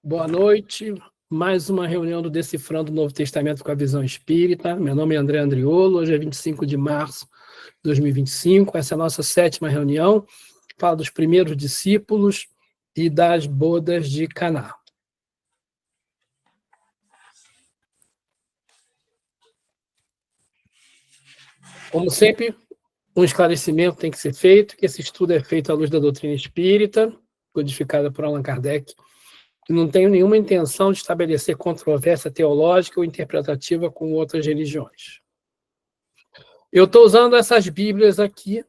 Boa noite. Mais uma reunião do Decifrando o Novo Testamento com a Visão Espírita. Meu nome é André Andriolo. Hoje é 25 de março de 2025. Essa é a nossa 7ª reunião. Fala dos primeiros discípulos e das bodas de Caná. Como sempre, um esclarecimento tem que ser feito, que esse estudo é feito à luz da doutrina espírita, codificada por Allan Kardec. Não tenho nenhuma intenção de estabelecer controvérsia teológica ou interpretativa com outras religiões. Eu estou usando essas Bíblias aqui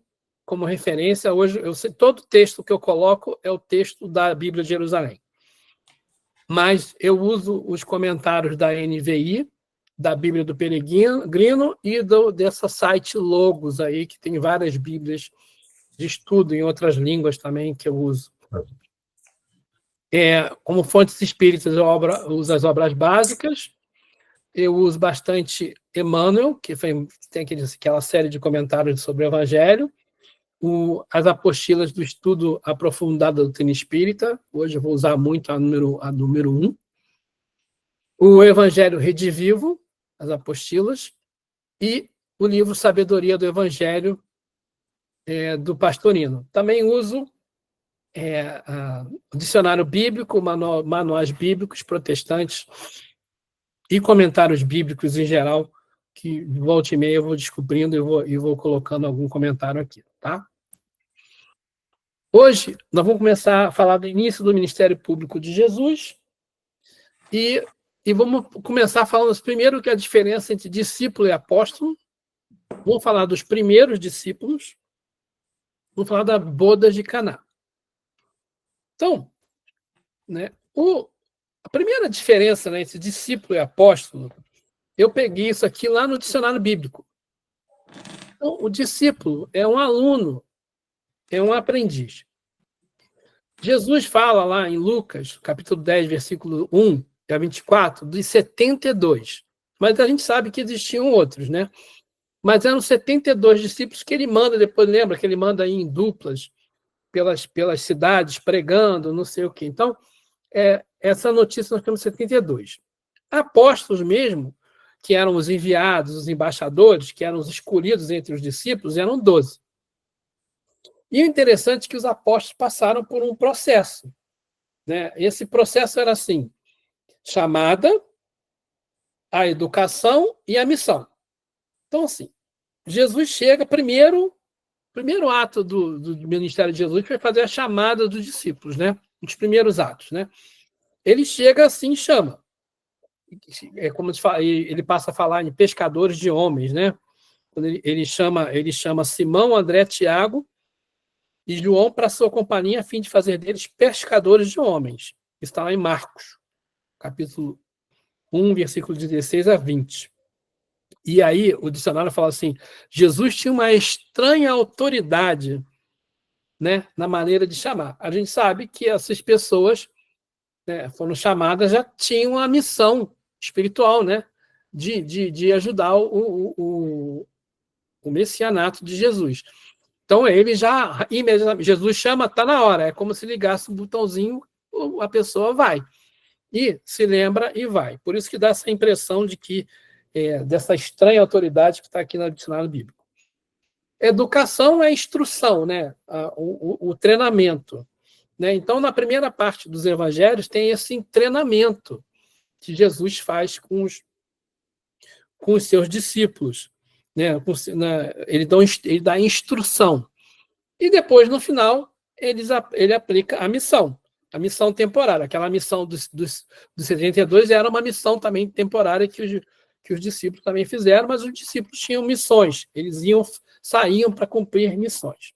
como referência. Hoje, todo texto que eu coloco é o texto da Bíblia de Jerusalém. Mas eu uso os comentários da NVI, da Bíblia do Peregrino e dessa site Logos aí, que tem várias Bíblias de estudo em outras línguas também que eu uso. Como fontes espíritas, eu uso as obras básicas. Eu uso bastante Emmanuel, que tem aquela série de comentários sobre o Evangelho, as apostilas do estudo aprofundado da doutrina espírita. Hoje eu vou usar muito a número 1. O Evangelho Redivivo, as apostilas, e o livro Sabedoria do Evangelho, do Pastorino. Também uso o dicionário bíblico, manuais bíblicos protestantes e comentários bíblicos em geral, que volta e meia eu vou descobrindo e vou colocando algum comentário aqui, tá? Hoje nós vamos começar a falar do início do Ministério Público de Jesus e vamos começar falando primeiro que é a diferença entre discípulo e apóstolo. Vamos falar dos primeiros discípulos, vamos falar das bodas de Caná. Então, a primeira diferença, entre discípulo e apóstolo, eu peguei isso aqui lá no dicionário bíblico. Então, o discípulo é um aluno, é um aprendiz. Jesus fala lá em Lucas, capítulo 10, versículo 1 a 24, dos 72. Mas a gente sabe que existiam outros, né? Mas eram 72 discípulos que ele manda, depois lembra que ele manda aí em duplas pelas cidades, pregando, não sei o quê. Então, essa notícia nós temos 72. Apóstolos mesmo, que eram os enviados, os embaixadores, que eram os escolhidos entre os discípulos, eram 12. E o interessante é que os apóstolos passaram por um processo, né? Esse processo era assim: chamada, a educação e a missão. Então, assim, Jesus chega, primeiro ato do ministério de Jesus foi fazer a chamada dos discípulos, né? Os primeiros atos, né? Ele chega assim e chama. É como ele passa a falar em pescadores de homens, né? Quando ele chama Simão, André, Tiago e João para sua companhia, a fim de fazer deles pescadores de homens. Isso está lá em Marcos, capítulo 1, versículo 16 a 20. E aí o dicionário fala assim: Jesus tinha uma estranha autoridade, né, na maneira de chamar. A gente sabe que essas pessoas, né, foram chamadas, já tinham a missão espiritual, né, de ajudar o messianato de Jesus. Então, ele já, imediatamente, Jesus chama, está na hora, é como se ligasse um botãozinho, a pessoa vai. E se lembra e vai. Por isso que dá essa impressão de que, dessa estranha autoridade que está aqui no dicionário bíblico. Educação é instrução, né? O treinamento. Né? Então, na primeira parte dos evangelhos, tem esse treinamento que Jesus faz com os seus discípulos. Né? Ele dá instrução. E depois, no final, ele aplica a missão temporária. Aquela missão dos 72 era uma missão também temporária que os discípulos também fizeram, mas os discípulos tinham missões. Eles saíam para cumprir missões.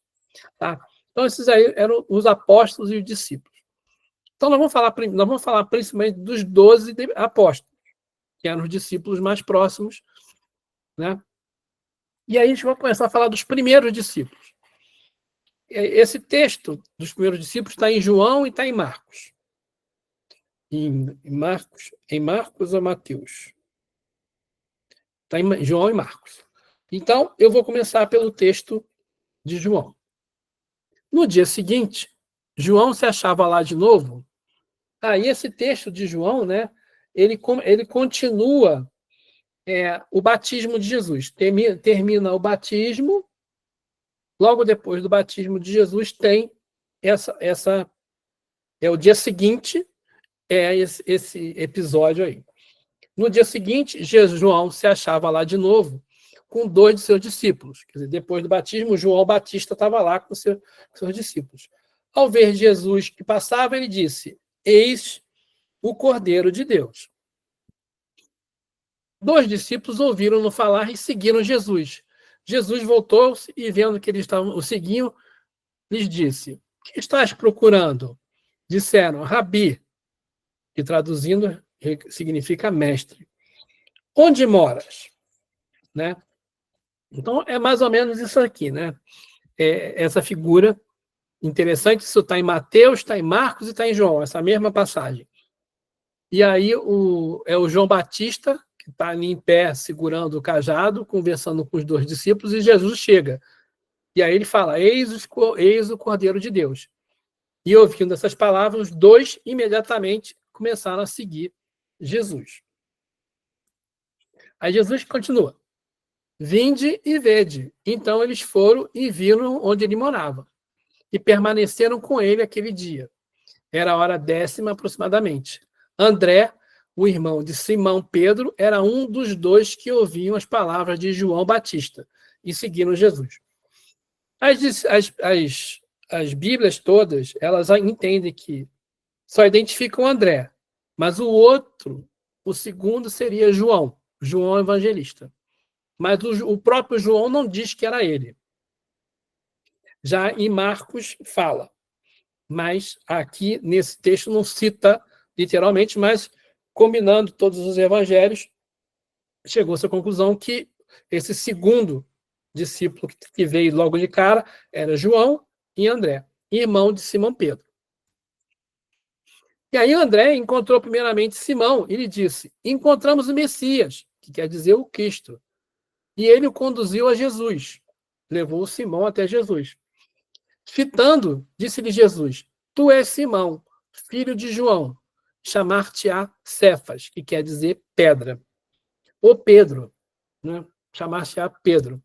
Tá? Então, esses aí eram os apóstolos e os discípulos. Então, nós vamos falar principalmente dos 12 apóstolos, que eram os discípulos mais próximos, né? E aí a gente vai começar a falar dos primeiros discípulos. Esse texto dos primeiros discípulos está em João e está em Marcos. Em Marcos ou Mateus? Está em João e Marcos. Então, eu vou começar pelo texto de João. No dia seguinte, João se achava lá de novo Aí esse texto de João, né, ele continua o batismo de Jesus. Termina o batismo, logo depois do batismo de Jesus tem essa o dia seguinte, esse episódio aí. No dia seguinte, João se achava lá de novo com 2 de seus discípulos. Quer dizer, depois do batismo, João Batista estava lá com seus discípulos. Ao ver Jesus que passava, ele disse: Eis o Cordeiro de Deus. 2 discípulos ouviram-no falar e seguiram Jesus. Jesus voltou-se e, vendo que eles estavam o seguindo, lhes disse: O que estás procurando? Disseram: Rabi, que traduzindo significa mestre. Onde moras? Né? Então, é mais ou menos isso aqui, né? Essa figura interessante, isso está em Mateus, está em Marcos e está em João, essa mesma passagem. E aí é o João Batista, que está ali em pé, segurando o cajado, conversando com os 2 discípulos, e Jesus chega. E aí ele fala: eis o Cordeiro de Deus. E ouvindo essas palavras, os 2 imediatamente começaram a seguir Jesus. Aí Jesus continua: Vinde e vede. Então eles foram e viram onde ele morava. E permaneceram com ele aquele dia. Era a hora 10ª aproximadamente. André, o irmão de Simão Pedro, era um dos 2 que ouviam as palavras de João Batista e seguiram Jesus. As Bíblias todas, elas entendem que só identificam André, mas o segundo seria João Evangelista. Mas o próprio João não diz que era ele. Já em Marcos fala, mas aqui nesse texto não cita literalmente, mas combinando todos os evangelhos, chegou-se à conclusão que esse segundo discípulo que veio logo de cara era João e André, irmão de Simão Pedro. E aí André encontrou primeiramente Simão e lhe disse: Encontramos o Messias, que quer dizer o Cristo. E ele o conduziu a Jesus. Levou Simão até Jesus. Fitando, disse-lhe Jesus: Tu és Simão, filho de João. Chamar-te-á Cefas, que quer dizer pedra. Ou Pedro, né? Chamar-te-á Pedro.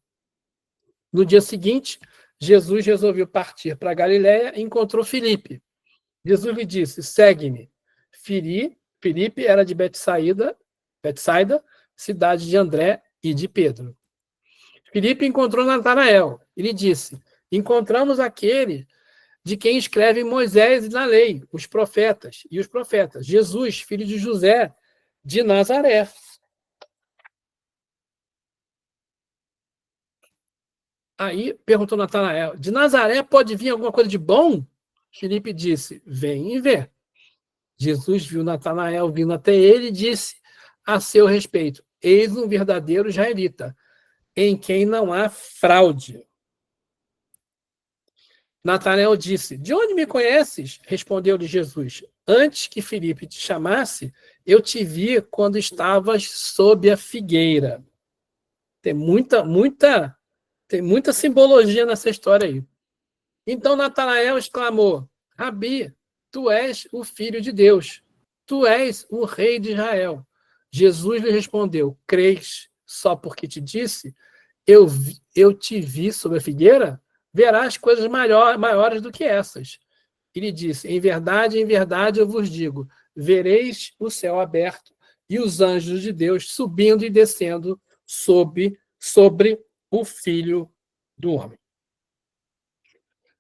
No dia seguinte, Jesus resolveu partir para Galiléia e encontrou Filipe. Jesus lhe disse: Segue-me. Filipe era de Betsaida, cidade de André e de Pedro. Filipe encontrou Natanael e lhe disse: Encontramos aquele de quem escreve Moisés na lei, os profetas, Jesus, filho de José, de Nazaré. Aí perguntou Natanael: De Nazaré pode vir alguma coisa de bom? Filipe disse: Vem e vê. Jesus viu Natanael vindo até ele e disse a seu respeito: Eis um verdadeiro israelita, em quem não há fraude. Natanael disse: De onde me conheces? Respondeu-lhe Jesus: Antes que Filipe te chamasse, eu te vi quando estavas sob a figueira. Tem muita simbologia nessa história aí. Então Natanael exclamou: Rabi, tu és o Filho de Deus, tu és o Rei de Israel. Jesus lhe respondeu: Crês só porque te disse, eu te vi sob a figueira? Verás coisas maiores do que essas. Ele disse: em verdade, eu vos digo, vereis o céu aberto e os anjos de Deus subindo e descendo sobre o Filho do Homem.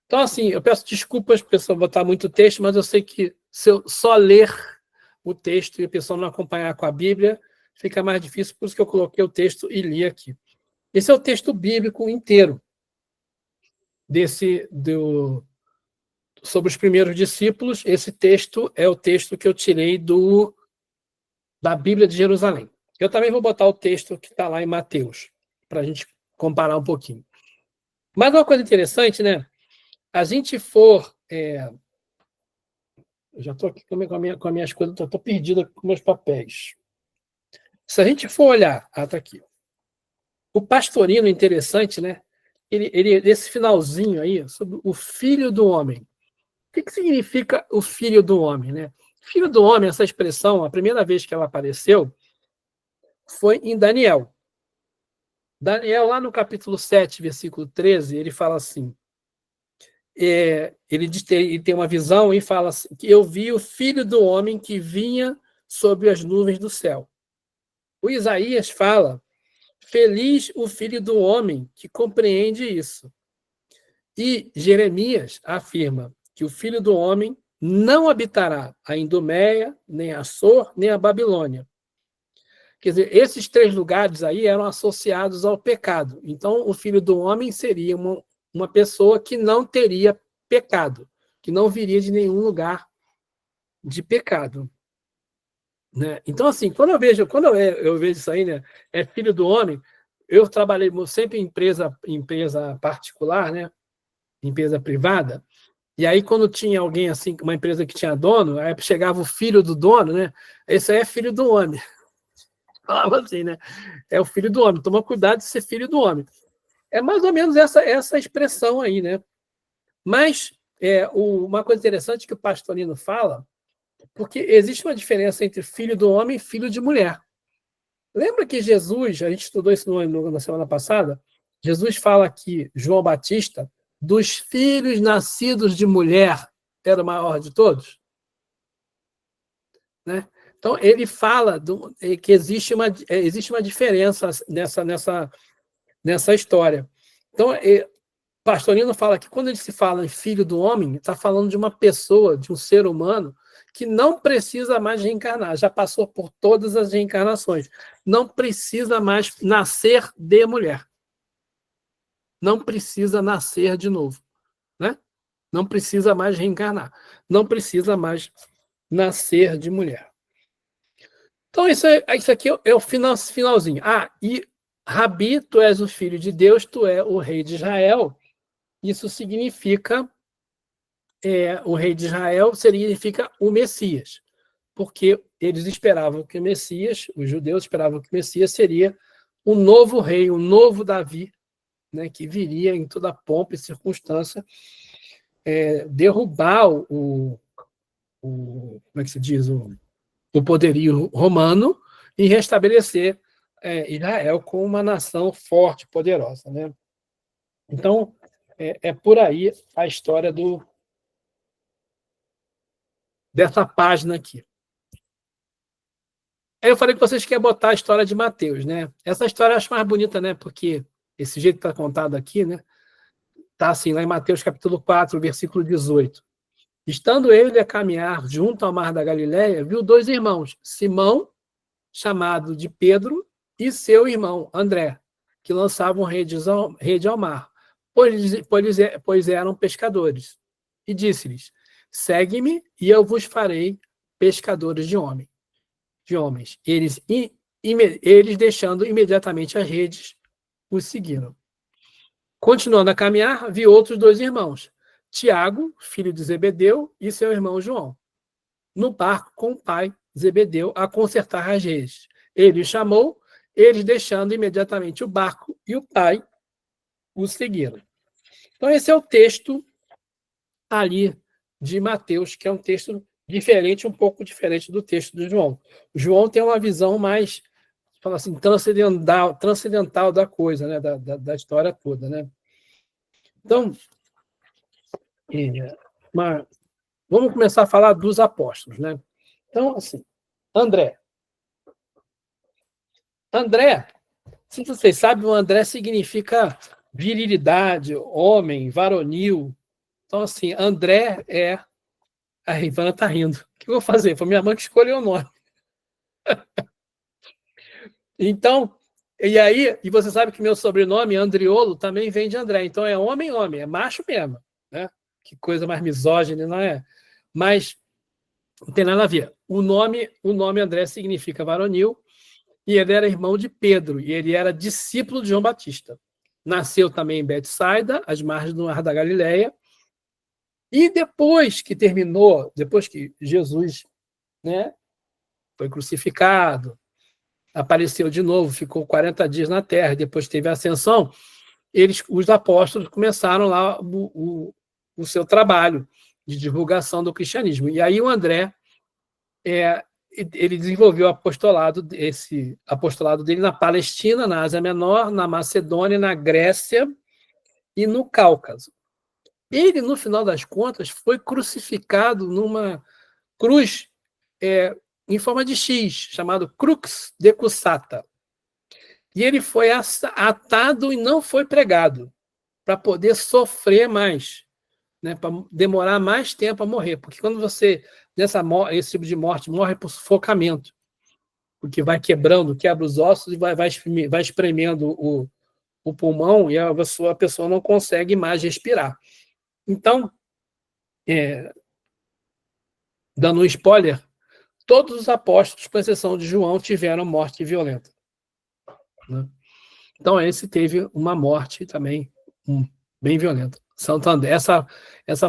Então, assim, eu peço desculpas porque eu vou botar muito texto, mas eu sei que se eu só ler o texto e a pessoa não acompanhar com a Bíblia, fica mais difícil, por isso que eu coloquei o texto e li aqui. Esse é o texto bíblico inteiro sobre os primeiros discípulos. Esse texto é o texto que eu tirei da Bíblia de Jerusalém. Eu também vou botar o texto que está lá em Mateus, para a gente comparar um pouquinho. Mas uma coisa interessante, né? A gente for... eu já estou aqui com as minhas coisas, estou perdido com meus papéis. Se a gente for olhar... está aqui. O pastorino interessante, né? Esse finalzinho aí, sobre o Filho do Homem. O que significa o Filho do Homem, né? Filho do homem, essa expressão, a primeira vez que ela apareceu foi em Daniel. Daniel, lá no capítulo 7, versículo 13, ele fala assim, ele tem uma visão e fala assim, que eu vi o Filho do homem que vinha sobre as nuvens do céu. O Isaías fala, feliz o Filho do homem que compreende isso. E Jeremias afirma que o Filho do homem não habitará a Idumeia, nem a Açor, nem a Babilônia. Quer dizer, esses 3 lugares aí eram associados ao pecado. Então, o Filho do homem seria uma pessoa que não teria pecado, que não viria de nenhum lugar de pecado. Né? Então, assim, quando eu vejo isso aí, né, é Filho do homem, eu trabalhei sempre em empresa particular, né, empresa privada, e aí quando tinha alguém assim, uma empresa que tinha dono, aí chegava o filho do dono, né, esse aí é filho do homem. Falava assim, né, é o filho do homem, toma cuidado de ser filho do homem. É mais ou menos essa expressão aí, né? Mas uma coisa interessante que o Pastorino fala, porque existe uma diferença entre filho do homem e filho de mulher. Lembra que Jesus, a gente estudou isso na semana passada, Jesus fala que João Batista, dos filhos nascidos de mulher, era o maior de todos? Né? Então, ele fala que existe uma diferença nessa história. Então, Pastorino fala que quando ele se fala em filho do homem, está falando de uma pessoa, de um ser humano, que não precisa mais reencarnar, já passou por todas as reencarnações, não precisa mais nascer de mulher. Não precisa nascer de novo. Né? Não precisa mais reencarnar. Não precisa mais nascer de mulher. Então, isso aqui é o finalzinho. E Rabi, tu és o filho de Deus, tu és o rei de Israel. Isso significa, o rei de Israel significa o Messias, porque eles esperavam que o Messias, os judeus esperavam que o Messias seria um novo rei, um novo Davi, né, que viria em toda pompa e circunstância derrubar como é que se diz, o poderio romano e restabelecer Israel como uma nação forte, poderosa. Né? Então, é por aí a história dessa página aqui. Aí eu falei que vocês querem botar a história de Mateus, né? Essa história eu acho mais bonita, né? Porque esse jeito que está contado aqui, né? Está assim, lá em Mateus capítulo 4, versículo 18. Estando ele a caminhar junto ao mar da Galileia, viu 2 irmãos, Simão, chamado de Pedro, e seu irmão, André, que lançavam rede ao mar, pois eram pescadores. E disse-lhes, segue-me e eu vos farei pescadores de homens. Eles, deixando imediatamente as redes, os seguiram. Continuando a caminhar, viu outros 2 irmãos, Tiago, filho de Zebedeu, e seu irmão João, no barco com o pai Zebedeu a consertar as redes. Ele os chamou, eles deixando imediatamente o barco e o pai os seguiram. Então, esse é o texto ali de Mateus, que é um texto diferente, um pouco diferente do texto de João. O João tem uma visão mais, fala assim, transcendental da coisa, né? da história toda. Né? Então, vamos começar a falar dos apóstolos. Né? Então, assim, André, se vocês sabem, o André significa virilidade, homem, varonil. Então, assim, André é... A Ivana está rindo. O que eu vou fazer? Foi minha mãe que escolheu o nome. Então, e você sabe que meu sobrenome, Andriolo, também vem de André. Então, é homem, é macho mesmo. Né? Que coisa mais misógina, não é? Mas não tem nada a ver. O nome André significa varonil, e ele era irmão de Pedro, e ele era discípulo de João Batista. Nasceu também em Betsaida, às margens do Mar da Galileia, e depois que Jesus, né, foi crucificado, apareceu de novo, ficou 40 dias na terra, depois teve a ascensão, os apóstolos começaram lá o seu trabalho de divulgação do cristianismo. E aí o André ele desenvolveu esse apostolado dele na Palestina, na Ásia Menor, na Macedônia, na Grécia e no Cáucaso. Ele, no final das contas, foi crucificado numa cruz em forma de X, chamado Crux decussata. E ele foi atado e não foi pregado, para poder sofrer mais, né, para demorar mais tempo a morrer. Porque quando você, esse tipo de morte, morre por sufocamento, porque vai quebrando, quebra os ossos e vai espremendo o pulmão e a pessoa não consegue mais respirar. Então, dando um spoiler, todos os apóstolos, com exceção de João, tiveram morte violenta, né? Então, esse teve uma morte também bem violenta. Santo André, essa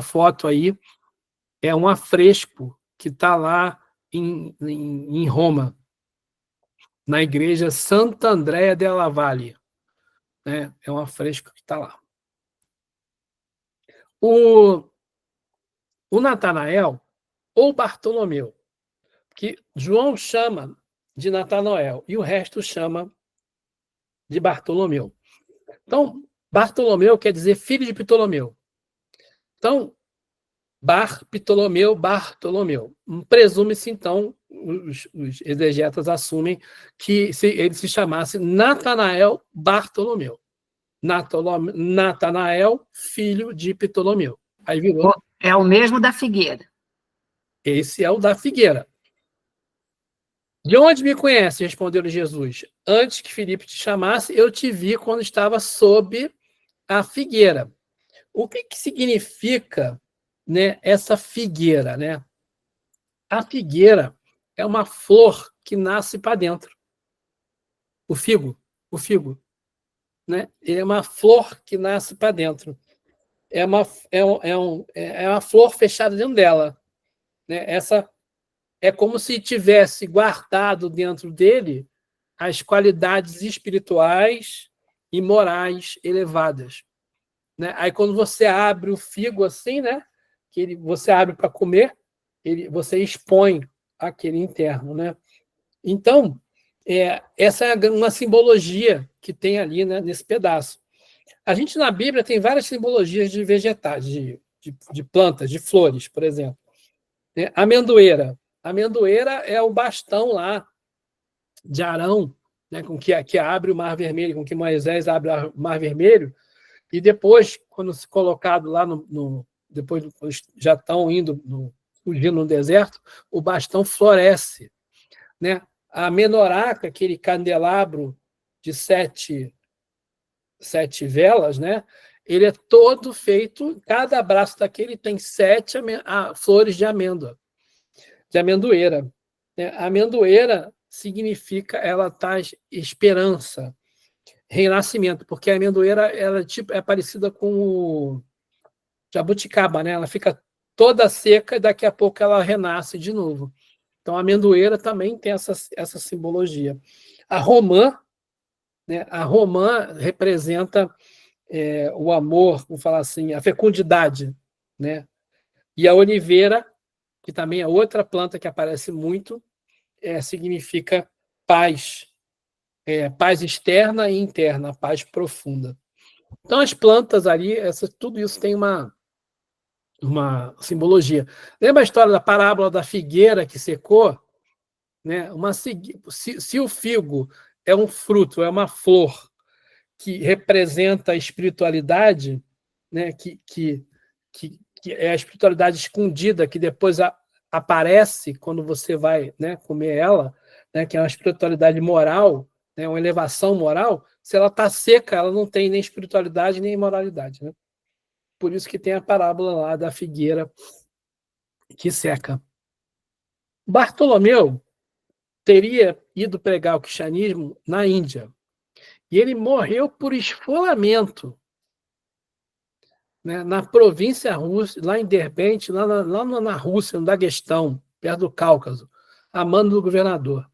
foto aí é um afresco que está lá em Roma, na igreja Santa Andrea della Valle, né? É um afresco que está lá. O Natanael, ou Bartolomeu, que João chama de Natanael e o resto chama de Bartolomeu. Então, Bartolomeu quer dizer filho de Ptolomeu. Então, Ptolomeu, Bartolomeu. Presume-se, então, os exegetas assumem que ele se chamasse Natanael Bartolomeu. Natanael, filho de Ptolomeu. Aí virou. É o mesmo da figueira. Esse é o da figueira. De onde me conhece? Respondeu Jesus. Antes que Filipe te chamasse, eu te vi quando estava sob a figueira. O que significa, né, essa figueira, né? A figueira é uma flor que nasce para dentro. O figo, né? É uma flor que nasce para dentro. É uma flor fechada dentro dela, né? Essa é como se tivesse guardado dentro dele as qualidades espirituais e morais elevadas, né? Aí quando você abre o figo assim, né? Você abre para comer, você expõe aquele interno, né? Então, essa é uma simbologia que tem ali, né, nesse pedaço. A gente, na Bíblia, tem várias simbologias de vegetais, de plantas, de flores, por exemplo. Amendoeira. Amendoeira é o bastão lá de Arão, né, com que abre o Mar Vermelho, com que Moisés abre o Mar Vermelho, e depois, quando se colocado lá depois já estão fugindo no deserto, o bastão floresce, né? A menoraca, aquele candelabro de sete velas, né? Ele é todo feito, cada braço daquele tem 7 flores de amêndoa, de amendoeira. A amendoeira significa, ela traz esperança, renascimento, porque a amendoeira ela é parecida com o jabuticaba, né? Ela fica toda seca e daqui a pouco ela renasce de novo. Então, a amendoeira também tem essa simbologia. A romã, né? A romã representa o amor, vamos falar assim, a fecundidade, né? E a oliveira, que também é outra planta que aparece muito, significa paz, paz externa e interna, paz profunda. Então, as plantas ali, tudo isso tem uma simbologia. Lembra a história da parábola da figueira que secou? Né? Se o figo é um fruto, é uma flor que representa a espiritualidade, né? que é a espiritualidade escondida, que depois aparece quando você vai, né, comer ela, né, que é uma espiritualidade moral, né, uma elevação moral. Se ela está seca, ela não tem nem espiritualidade nem moralidade, né? Por isso que tem a parábola lá da figueira que seca. Bartolomeu teria ido pregar o cristianismo na Índia. E ele morreu por esfolamento, né, na província russa, lá em Derbente, lá na Rússia, no Daguestão, perto do Cáucaso, a mando do governador.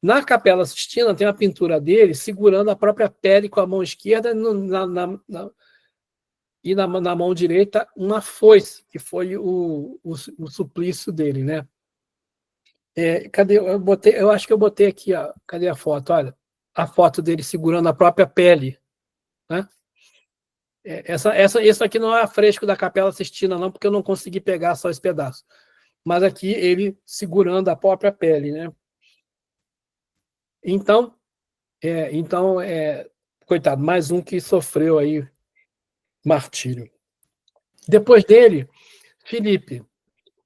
Na Capela Sistina tem uma pintura dele segurando a própria pele com a mão esquerda e na mão direita uma foice, que foi o suplício dele, né? Cadê? Eu acho que eu botei aqui, ó. Cadê a foto? Olha, a foto dele segurando a própria pele, né? Isso aqui não é fresco da Capela Sistina, não, porque eu não consegui pegar só esse pedaço. Mas aqui ele segurando a própria pele, né? Então, coitado, mais um que sofreu aí martírio. Depois dele, Filipe.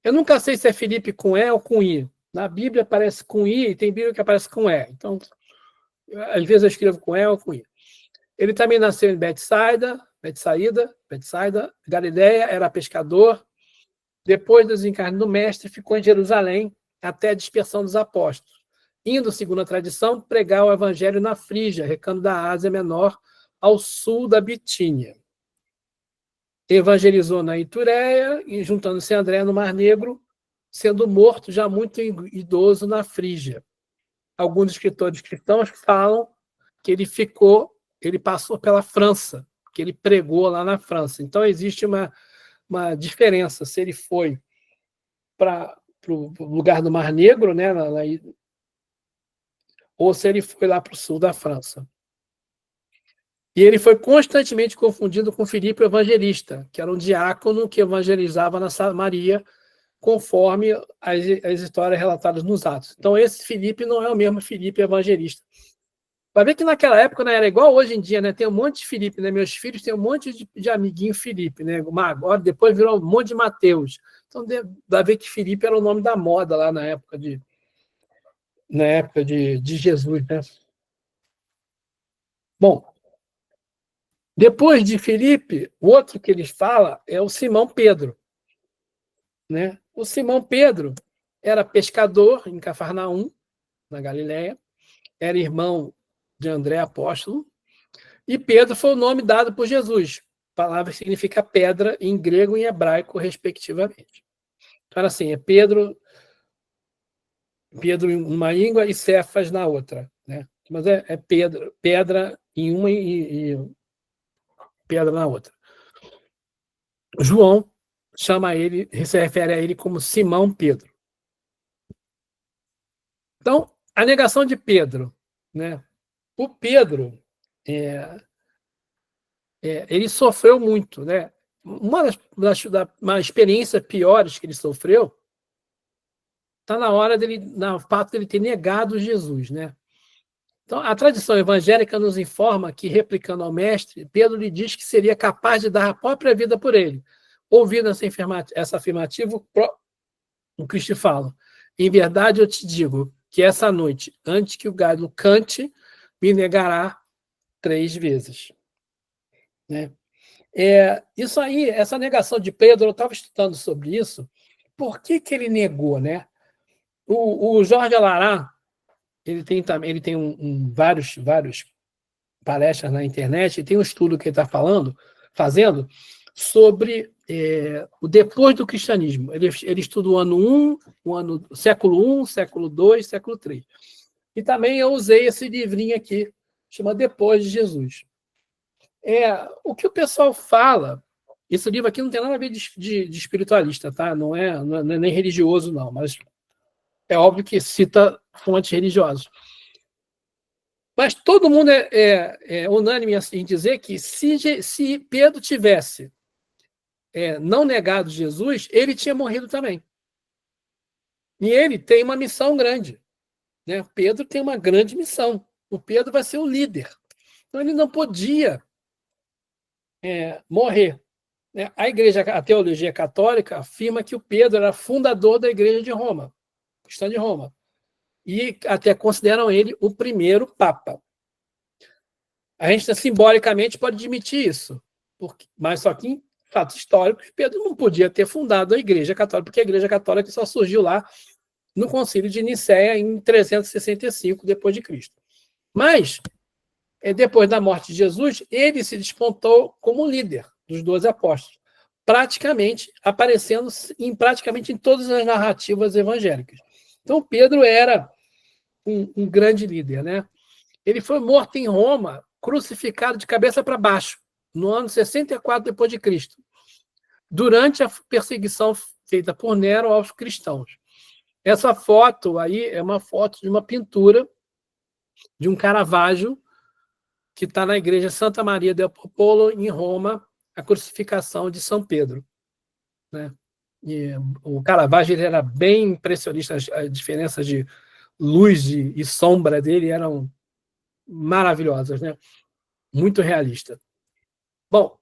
Eu nunca sei se é Filipe com E ou com I. Na Bíblia aparece com I e tem Bíblia que aparece com E. Então, às vezes eu escrevo com E ou com I. Ele também nasceu em Betsaida, Galileia, era pescador. Depois do desencarne do mestre, ficou em Jerusalém até a dispersão dos apóstolos, indo, segundo a tradição, pregar o evangelho na Frígia, recanto da Ásia Menor, ao sul da Bitínia. Evangelizou na Itureia e juntando-se a André no Mar Negro, sendo morto já muito idoso na Frígia. Alguns escritores cristãos falam que ele passou pela França, que ele pregou lá na França. Então existe uma diferença se ele foi para o lugar do Mar Negro, né, ou se ele foi lá para o sul da França. E ele foi constantemente confundido com Filipe o Evangelista, que era um diácono que evangelizava na Samaria, conforme as histórias relatadas nos Atos. Então, esse Filipe não é o mesmo Filipe Evangelista. Vai ver que naquela época, né, era igual hoje em dia, né? Tem um monte de Filipe, né? Meus filhos têm um monte de amiguinho Filipe, né? Agora, depois virou um monte de Mateus. Então, dá ver que Filipe era o nome da moda lá na época de Jesus, né? Bom, depois de Filipe, o outro que eles falam é o Simão Pedro, né? O Simão Pedro era pescador em Cafarnaum, na Galileia, era irmão de André apóstolo, e Pedro foi o nome dado por Jesus. A palavra significa pedra em grego e em hebraico, respectivamente. Então, era assim, é Pedro em uma língua e Cefas na outra, né? Mas é pedra em uma e pedra na outra. João se refere a ele como Simão Pedro. Então, a negação de Pedro, né? O Pedro, ele sofreu muito, né? Uma das experiências piores que ele sofreu está no fato dele ter negado Jesus, né? Então, a tradição evangélica nos informa que, replicando ao mestre, Pedro lhe diz que seria capaz de dar a própria vida por ele. Ouvindo essa afirmativa, o Cristo fala: em verdade eu te digo que essa noite, antes que o galo cante, me negará 3 vezes. Né? Isso aí, essa negação de Pedro, eu estava estudando sobre isso. Por que ele negou? Né? O Jorge Alará, ele tem vários palestras na internet, e tem um estudo que ele está fazendo sobre o depois do cristianismo. Ele estuda o ano 1, século I, século II, século III. E também eu usei esse livrinho aqui, chama Depois de Jesus. O que o pessoal fala, esse livro aqui não tem nada a ver de espiritualista, tá? Não é nem religioso, não, mas é óbvio que cita fontes religiosas. Mas todo mundo é unânime em dizer que se Pedro tivesse não negado Jesus, ele tinha morrido também. E ele tem uma missão grande. Né? Pedro tem uma grande missão. O Pedro vai ser o líder. Então ele não podia morrer. Né? A teologia católica afirma que o Pedro era fundador da Igreja de Roma, cristã de Roma. E até consideram ele o primeiro Papa. A gente simbolicamente pode admitir isso, mas só que em fatos históricos, Pedro não podia ter fundado a Igreja Católica, porque a Igreja Católica só surgiu lá no Concílio de Nicéia em 365 depois de Cristo. Mas depois da morte de Jesus, ele se despontou como líder dos 12 apóstolos, aparecendo praticamente em todas as narrativas evangélicas. Então Pedro era um grande líder, né? Ele foi morto em Roma, crucificado de cabeça para baixo, no ano 64 depois de Cristo, durante a perseguição feita por Nero aos cristãos. Essa foto aí é uma foto de uma pintura de um Caravaggio que está na igreja Santa Maria del Popolo, em Roma, a crucificação de São Pedro, né? E o Caravaggio ele era bem impressionista, as diferenças de luz e sombra dele eram maravilhosas, né? Muito realista. Bom,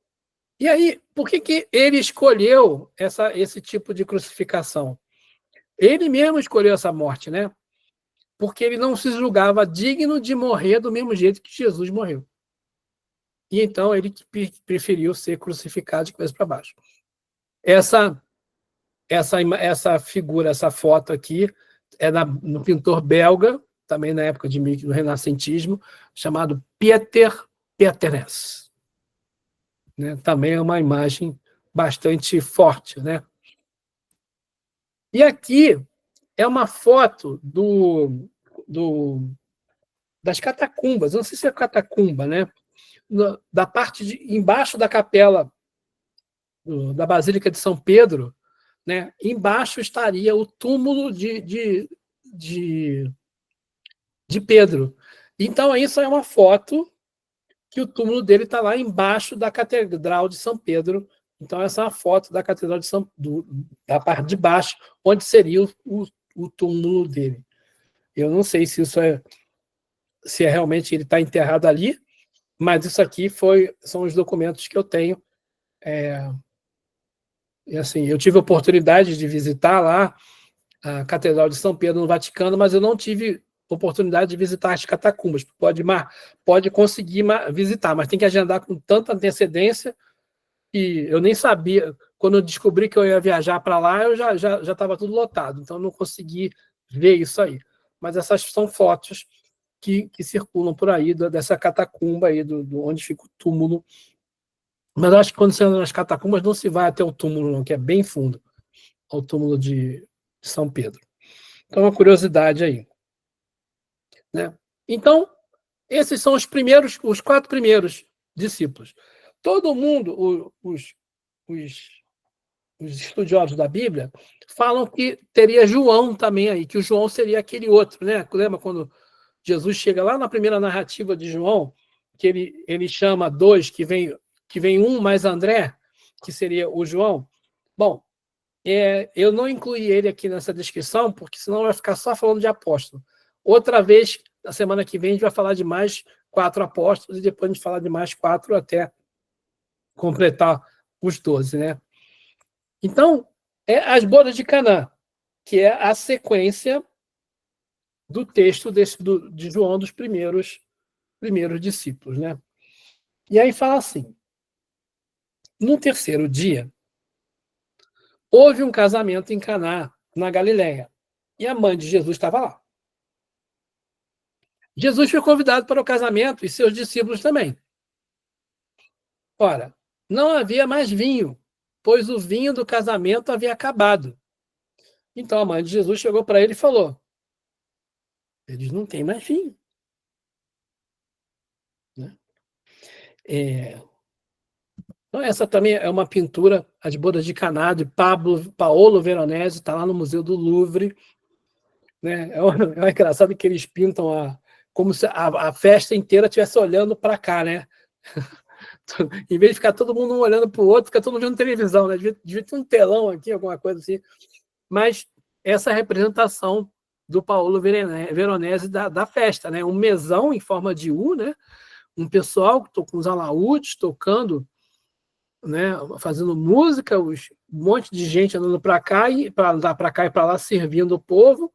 e aí, por que ele escolheu esse tipo de crucificação? Ele mesmo escolheu essa morte, né? Porque ele não se julgava digno de morrer do mesmo jeito que Jesus morreu. E então ele preferiu ser crucificado de cabeça para baixo. Essa figura, essa foto aqui, é no pintor belga, também na época do renascentismo, chamado Pieter Peterès. Né? Também é uma imagem bastante forte. Né? E aqui é uma foto das catacumbas, não sei se é catacumba, né? Da parte embaixo da capela da Basílica de São Pedro, né? Embaixo estaria o túmulo de Pedro. Então, isso é uma foto que o túmulo dele está lá embaixo da Catedral de São Pedro. Então, essa é uma foto da Catedral da parte de baixo, onde seria o túmulo dele. Eu não sei se se realmente ele está enterrado ali, mas isso aqui são os documentos que eu tenho. E assim, eu tive a oportunidade de visitar lá a Catedral de São Pedro no Vaticano, mas eu não tive oportunidade de visitar as catacumbas. Pode conseguir visitar, mas tem que agendar com tanta antecedência que eu nem sabia. Quando eu descobri que eu ia viajar para lá, eu já estava tudo lotado, então eu não consegui ver isso aí. Mas essas são fotos que circulam por aí dessa catacumba aí, onde fica o túmulo. Mas eu acho que quando você anda nas catacumbas não se vai até o túmulo, não, que é bem fundo, ao túmulo de São Pedro. Então, uma curiosidade aí. Né? Então, esses são os 4 primeiros discípulos. Todo mundo, os estudiosos da Bíblia, falam que teria João também aí, que o João seria aquele outro. Né? Lembra quando Jesus chega lá na primeira narrativa de João, que ele chama dois, que vem um mais André, que seria o João? Bom, eu não incluí ele aqui nessa descrição, porque senão vai ficar só falando de apóstolo. Outra vez, na semana que vem, a gente vai falar de mais 4 apóstolos e depois a gente fala de mais 4 até completar os 12. Né? Então, as bodas de Caná, que é a sequência do texto de João dos primeiros discípulos. Né? E aí fala assim, no terceiro dia, houve um casamento em Caná, na Galileia, e a mãe de Jesus estava lá. Jesus foi convidado para o casamento e seus discípulos também. Ora, não havia mais vinho, pois o vinho do casamento havia acabado. Então a mãe de Jesus chegou para ele e falou: eles não têm mais vinho. Né? Então, essa também é uma pintura, As Bodas de Caná, de Paolo Veronese, está lá no Museu do Louvre. Né? É engraçado que eles pintam como se a festa inteira estivesse olhando para cá, né? Em vez de ficar todo mundo um olhando para o outro, fica todo mundo vendo televisão, né? Devia ter um telão aqui, alguma coisa assim. Mas essa representação do Paolo Veronese da festa, né? Um mesão em forma de U, né? Um pessoal com os alaúdes tocando, né? Fazendo música, um monte de gente andando para cá e para lá servindo o povo,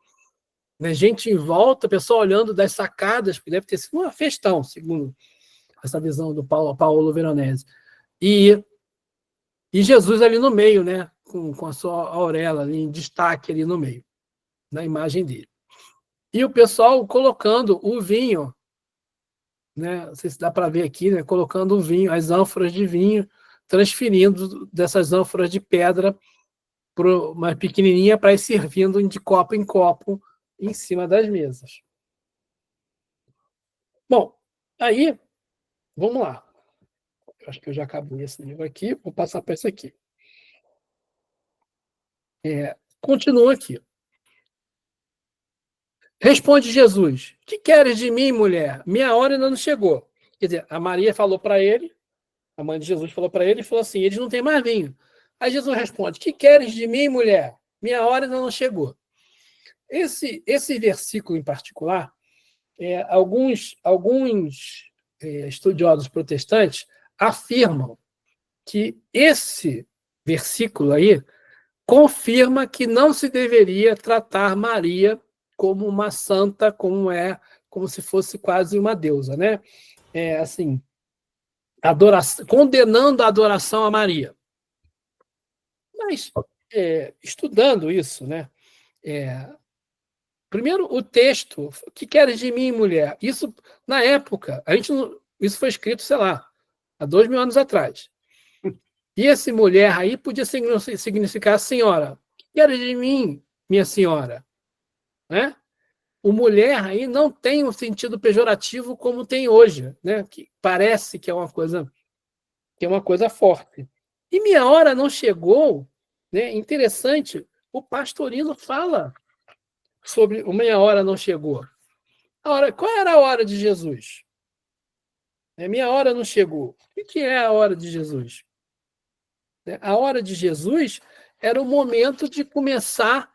né? Gente em volta, pessoal olhando das sacadas, porque deve ter sido uma festão, segundo essa visão do Paolo Veronese. E Jesus ali no meio, né? Com a sua auréola ali, em destaque ali no meio, na imagem dele. E o pessoal colocando o vinho, né? Não sei se dá para ver aqui, né? Colocando o vinho, as ânforas de vinho, transferindo dessas ânforas de pedra para uma pequenininha para ir servindo de copo em copo em cima das mesas. Bom, aí, vamos lá. Acho que eu já acabei esse livro aqui, vou passar para esse aqui. Continua aqui. Responde Jesus: que queres de mim, mulher? Minha hora ainda não chegou. Quer dizer, a Maria falou para ele, a mãe de Jesus falou para ele e falou assim: eles não têm mais vinho. Aí Jesus responde: que queres de mim, mulher? Minha hora ainda não chegou. Esse versículo em particular, alguns estudiosos protestantes afirmam que esse versículo aí confirma que não se deveria tratar Maria como uma santa, como se fosse quase uma deusa, né? Assim, condenando a adoração a Maria. Mas, estudando isso, né? Primeiro, o texto, que queres de mim, mulher? Isso, na época, isso foi escrito, sei lá, há 2000 anos atrás. E esse mulher aí podia significar senhora. Que queres de mim, minha senhora? Né? O mulher aí não tem um sentido pejorativo como tem hoje, né? Que parece que é uma coisa forte. E minha hora não chegou, né? Interessante, o Pastorino fala sobre o minha hora não chegou. Qual era a hora de Jesus? Minha hora não chegou. O que é a hora de Jesus? A hora de Jesus era o momento de começar,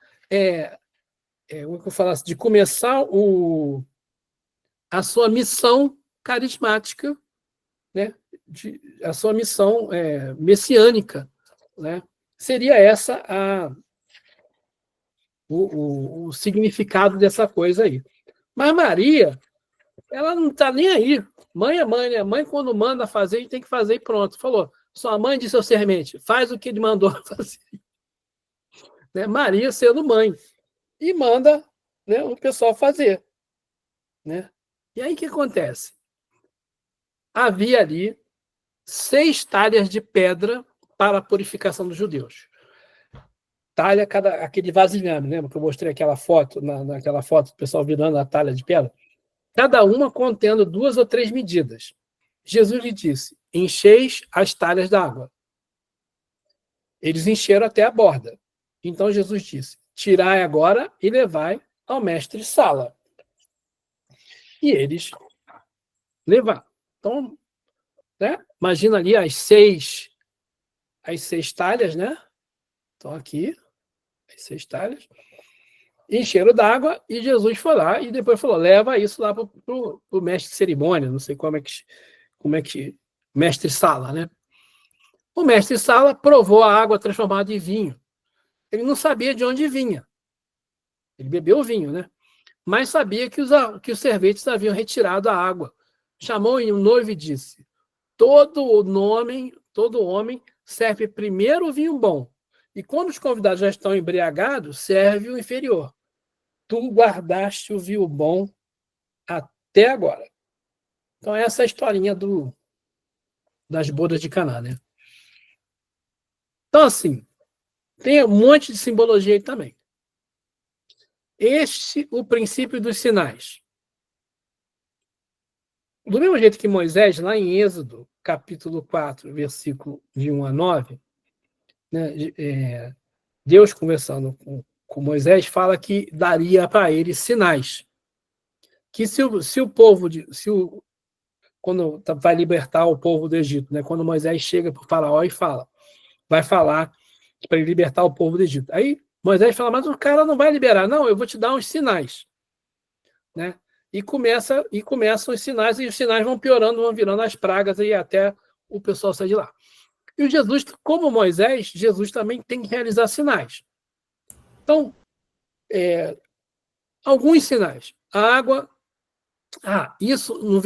como eu falasse, de começar a sua missão carismática, né? A sua missão messiânica, né? Seria essa o significado dessa coisa aí. Mas Maria, ela não está nem aí. Mãe é mãe, né? Mãe, quando manda fazer, a gente tem que fazer e pronto. Falou, sua mãe disse ao sermente, faz o que ele mandou fazer. Né? Maria sendo mãe. E manda, né, o pessoal fazer. Né? E aí o que acontece? Havia ali 6 talhas de pedra para a purificação dos judeus. Talha, aquele vasilhame, lembra que eu mostrei aquela foto, naquela foto do pessoal virando a talha de pedra? Cada uma contendo 2 ou 3 medidas. Jesus lhe disse, encheis as talhas d'água. Eles encheram até a borda. Então Jesus disse, tirai agora e levai ao mestre-sala. E eles levaram. Então, né? Imagina ali as 6 talhas, né? Estão aqui, as 6 talhas. Encheram d'água e Jesus foi lá e depois falou, leva isso lá para o mestre de cerimônia, não sei como é que mestre-sala, né? O mestre-sala provou a água transformada em vinho. Ele não sabia de onde vinha. Ele bebeu o vinho, né? Mas sabia que os serventes haviam retirado a água. Chamou o noivo e disse, todo homem serve primeiro o vinho bom. E quando os convidados já estão embriagados, serve o inferior. Tu guardaste o vinho bom até agora. Então, essa é a historinha das bodas de Caná, né? Então, assim, tem um monte de simbologia aí também. O princípio dos sinais. Do mesmo jeito que Moisés, lá em Êxodo, capítulo 4, versículo de 1 a 9, né, Deus conversando com Moisés fala que daria para ele sinais. Que se o povo, quando vai libertar o povo do Egito, né, quando Moisés chega para o faraó e vai falar para ele libertar o povo do Egito. Aí Moisés fala, mas o cara não vai liberar. Não, eu vou te dar uns sinais. Né? E começam os sinais, e os sinais vão piorando, vão virando as pragas, e até o pessoal sair de lá. E o Jesus, como Moisés, Jesus também tem que realizar sinais. Então, alguns sinais. A água... isso no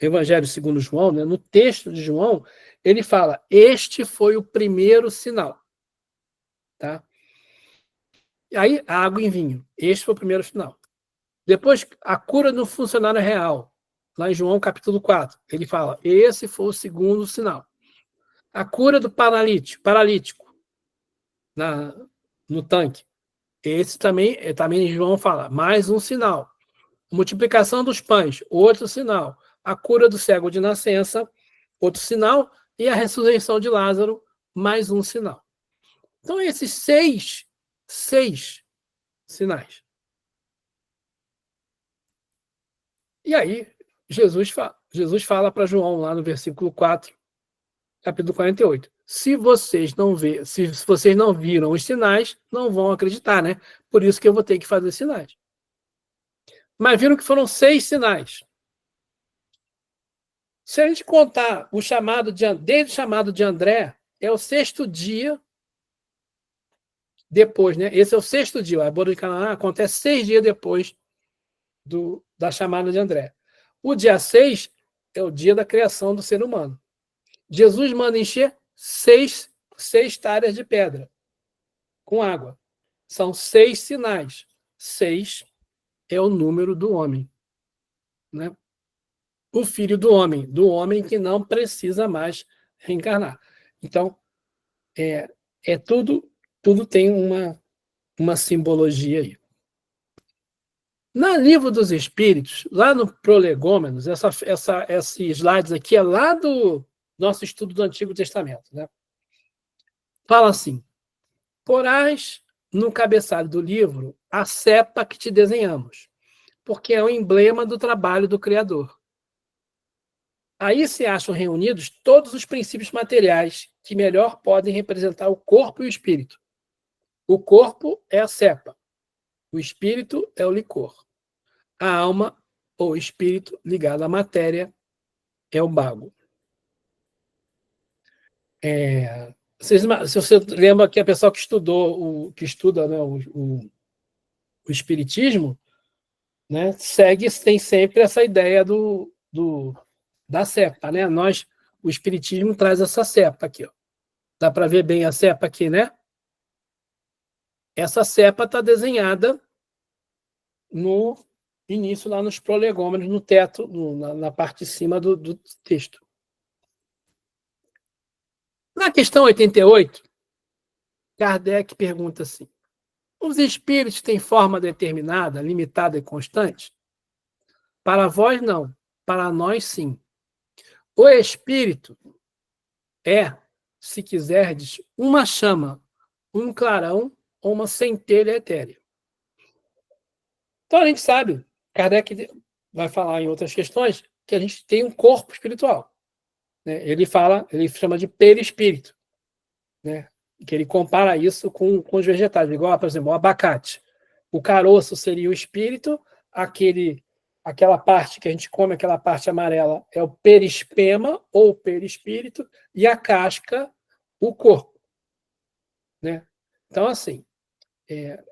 Evangelho segundo João, né, no texto de João, ele fala, este foi o primeiro sinal. Tá? E aí, a água em vinho. Este foi o primeiro sinal. Depois, a cura do funcionário real. Lá em João, capítulo 4. Ele fala, esse foi o segundo sinal. A cura do paralítico no tanque. Esse também João fala, mais um sinal. Multiplicação dos pães, outro sinal. A cura do cego de nascença, outro sinal. E a ressurreição de Lázaro, mais um sinal. Então, esses seis sinais. E aí, Jesus fala para João, lá no versículo 4, capítulo 48. Se vocês não viram os sinais, não vão acreditar, né? Por isso que eu vou ter que fazer sinais. Mas viram que foram 6 sinais. Se a gente contar desde o chamado de André, é o 6º dia depois, né? Esse é o 6º dia. A boda de Canaã acontece 6 dias depois da chamada de André. O dia 6 é o dia da criação do ser humano. Jesus manda encher 6 talhas de pedra com água. São 6 sinais. 6 é o número do homem, né? O filho do homem que não precisa mais reencarnar. Então, tudo tem uma simbologia aí. No Livro dos Espíritos, lá no Prolegômenos, esse slide aqui é lá do nosso estudo do Antigo Testamento, né? Fala assim: porás no cabeçalho do livro a cepa que te desenhamos, porque é o emblema do trabalho do Criador. Aí se acham reunidos todos os princípios materiais que melhor podem representar o corpo e o espírito. O corpo é a cepa, o espírito é o licor. A alma, ou espírito, ligado à matéria, é o bago. Se você lembra que a pessoa que estuda, né, o espiritismo, né, tem sempre essa ideia da cepa, né? O espiritismo traz essa cepa aqui, ó. Dá para ver bem a cepa aqui, né? Essa cepa está desenhada no início, lá nos prolegômenos, no teto, na parte de cima do texto. Na questão 88, Kardec pergunta assim: os espíritos têm forma determinada, limitada e constante? Para vós, não. Para nós, sim. O espírito é, se quiserdes, uma chama, um clarão ou uma centelha etérea. Então a gente sabe, Kardec vai falar em outras questões, que a gente tem um corpo espiritual, né? Ele chama de perispírito, né? Que ele compara isso com os vegetais, igual, por exemplo, o abacate. O caroço seria o espírito, aquela parte que a gente come, aquela parte amarela, é o perispema ou perispírito, e a casca, o corpo, né? Então, assim,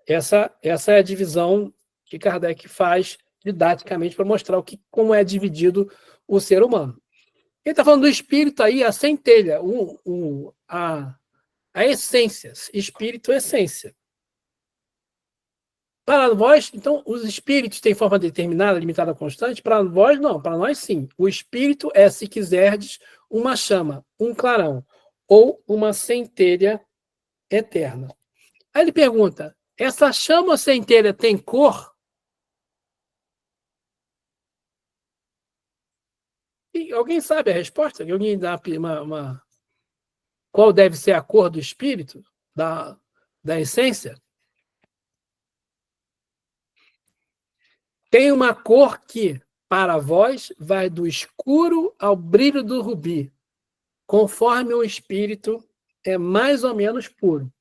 essa é a divisão que Kardec faz didaticamente para mostrar como é dividido o ser humano. Ele está falando do espírito aí, a centelha, a essência, espírito, essência. Para vós, então, os espíritos têm forma determinada, limitada, constante? Para vós, não. Para nós, sim. O espírito é, se quiserdes, uma chama, um clarão, ou uma centelha eterna. Aí ele pergunta: essa chama ou centelha tem cor? E alguém sabe a resposta? Alguém dá qual deve ser a cor do espírito, da essência? Tem uma cor que, para vós, vai do escuro ao brilho do rubi, conforme o espírito é mais ou menos puro.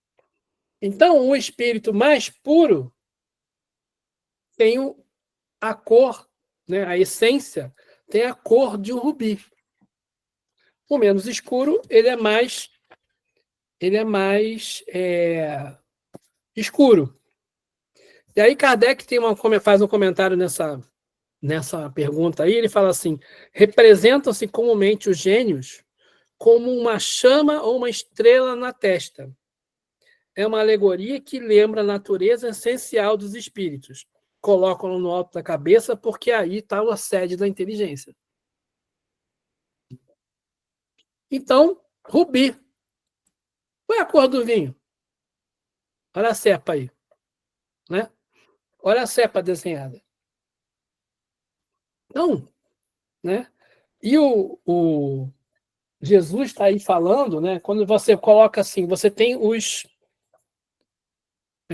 Então, o espírito mais puro tem a cor, né, a essência, tem a cor de um rubi. O menos escuro, ele é mais escuro. E aí Kardec faz um comentário nessa pergunta aí, ele fala assim: representam-se comumente os gênios como uma chama ou uma estrela na testa. É uma alegoria que lembra a natureza essencial dos espíritos. Colocam-no no alto da cabeça porque aí está a sede da inteligência. Então, rubi. Qual é a cor do vinho? Olha a cepa aí, né? Olha a cepa desenhada. Então, né? E o Jesus está aí falando, né? Quando você coloca assim, você tem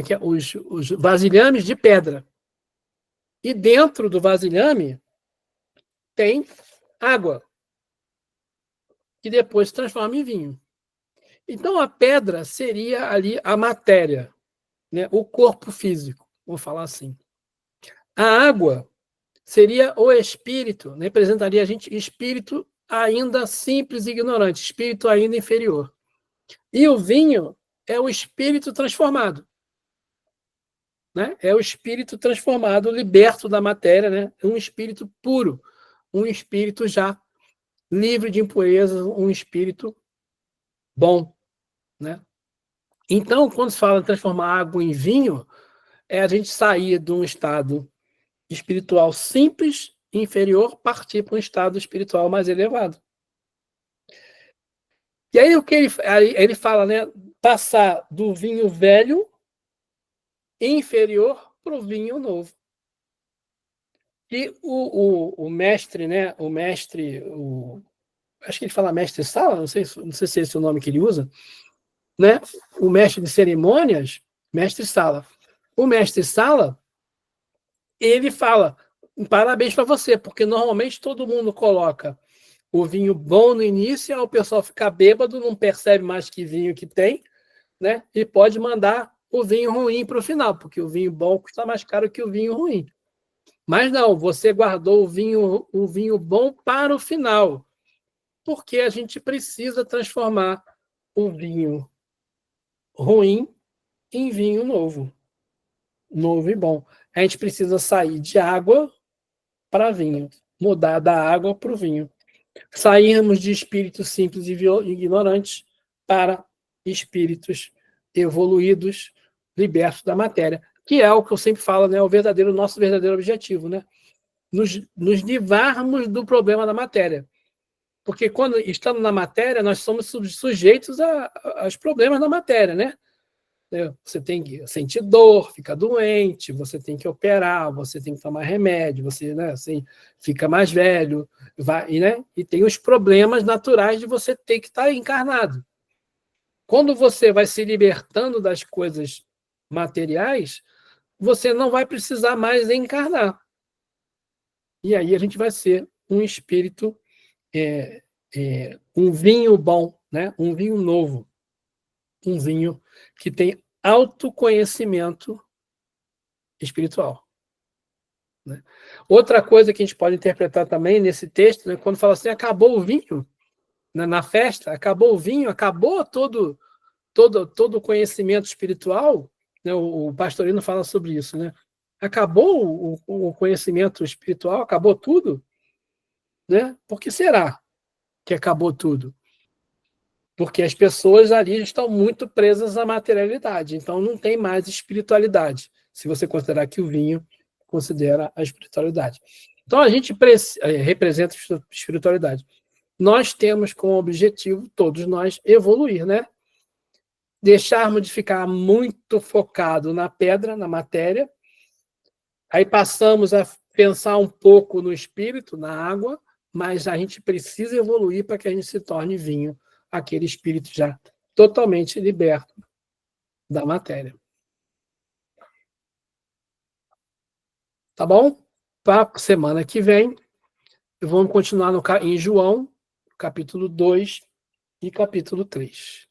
que é os vasilhames de pedra. E dentro do vasilhame tem água, que depois se transforma em vinho. Então, a pedra seria ali a matéria, né? O corpo físico, vamos falar assim. A água seria o espírito, né? Representaria a gente espírito ainda simples e ignorante, espírito ainda inferior. E o vinho é o espírito transformado, né? É o espírito transformado, liberto da matéria, né? Um espírito puro, um espírito já livre de impurezas, um espírito bom, né? Então, quando se fala em transformar água em vinho, é a gente sair de um estado espiritual simples, inferior, partir para um estado espiritual mais elevado. E aí o que ele fala, né? Passar do vinho velho, inferior, para o vinho novo. E o mestre, né? Acho que ele fala mestre Sala, não sei se é esse o nome que ele usa, né? O mestre de cerimônias, mestre Sala. O mestre Sala, ele fala: parabéns para você, porque normalmente todo mundo coloca o vinho bom no início, aí o pessoal fica bêbado, não percebe mais que vinho que tem, né? E pode mandar o vinho ruim para o final, porque o vinho bom custa mais caro que o vinho ruim. Mas não, você guardou o vinho bom para o final, porque a gente precisa transformar o vinho ruim em vinho novo, novo e bom. A gente precisa sair de água para vinho, mudar da água para o vinho. Sairmos de espíritos simples e ignorantes para espíritos evoluídos, libertos da matéria, que é o que eu sempre falo, né, o nosso verdadeiro objetivo, né? Nos livrarmos do problema da matéria. Porque quando estamos na matéria, nós somos sujeitos aos problemas da matéria, né? Você tem que sentir dor, fica doente, você tem que operar, você tem que tomar remédio, você, né, assim, fica mais velho, né? E tem os problemas naturais de você ter que estar encarnado. Quando você vai se libertando das coisas materiais, você não vai precisar mais encarnar. E aí a gente vai ser um espírito, um vinho bom, né? Um vinho novo, um vinho que tem autoconhecimento espiritual, né? Outra coisa que a gente pode interpretar também nesse texto, né, quando fala assim, acabou o vinho, né, na festa, acabou o vinho, acabou todo o conhecimento espiritual, né, o Pastorino fala sobre isso, né? Acabou o conhecimento espiritual, acabou tudo, né? Por que será que acabou tudo? Porque as pessoas ali estão muito presas à materialidade, então não tem mais espiritualidade, se você considerar que o vinho considera a espiritualidade. Então a gente representa a espiritualidade. Nós temos como objetivo, todos nós, evoluir, né? Deixarmos de ficar muito focado na pedra, na matéria, aí passamos a pensar um pouco no espírito, na água, mas a gente precisa evoluir para que a gente se torne vinho, aquele espírito já totalmente liberto da matéria. Tá bom? Para semana que vem, vamos continuar em João, capítulo 2 e capítulo 3.